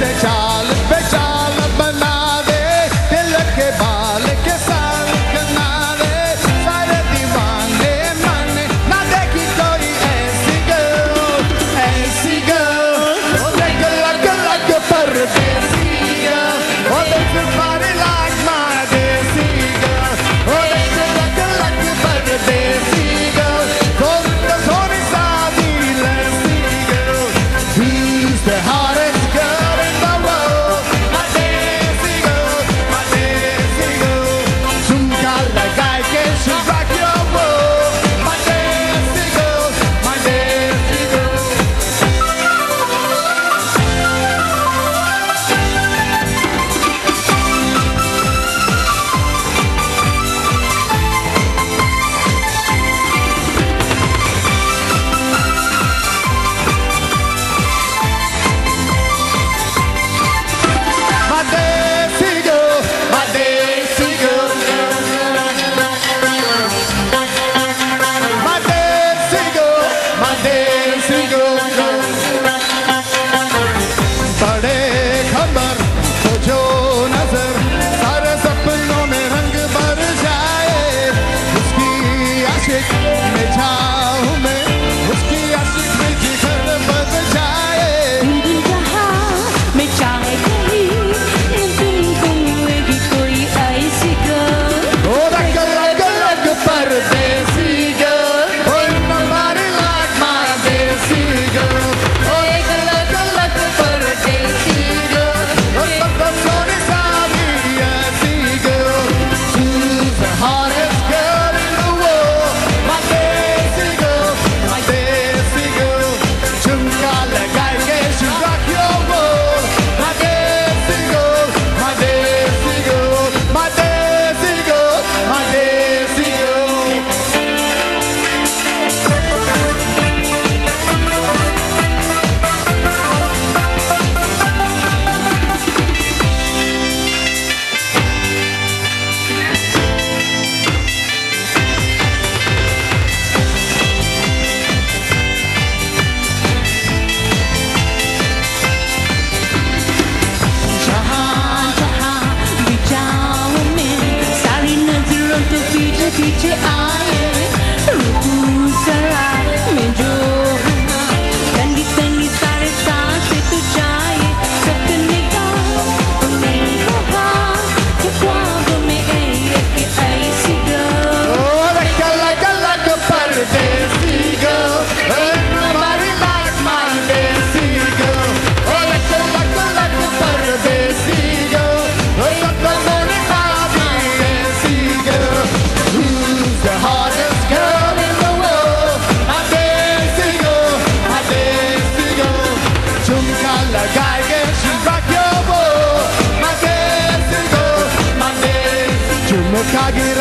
से चाल पे चाल बना दे, दिल के बाल के साल बना दे, सारे दीवाने माने ना देखी कोई ऐसी girl, ऐसी girl, oh like परदेसी girl, oh that's a body like my desi girl, oh like परदेसी girl, oh the Tony Sadi Leslie girl, he's the hottest girl in the world, my desi girl, झुमका लगा के she rock your world, my desi girl, my desi girl. My desi girl, my desi girl, my desi girl, my desi girl. बड़े खबर तो जो नजर सारे सपनों में रंग भर जाए, उसकी आशिक में जाऊं मैं, उसकी आशिक में जिगर बन जाए. जहाँ मैं चाहे कहीं तुमको मिलेगी कोई ऐसी girl. Oh, like परदेसी girl, oh nobody like my desi girl. Oh, like परदेसी girl, oh सब सोने सादी ऐसी girl. She's the hottest girl in the world, my desi girl, my desi girl. झुमका लगा के she rock your world, my desi girl, my desi girl, my desi girl, my desi girl. जहाँ जहाँ भी जाऊँ मैं, सारी नजरों तो पीछे पीछे आए. रूपू जरा मैं जो हूँ, तंगी तंगी सारे सांसें तो जाए. सबकी निगाह उन्हें कहा कि ख्वाब में एक ऐसी girl. Oh, like परदेसी girl, ain't nobody like my desi girl. Oh, like परदेसी girl, oh सब सोने सादी ऐसी girl. Who's the hottest girl in the world? My desi girl, my desi girl. झुमका लगा के she rock your world, my desi girl, my desi. झुमका गिरा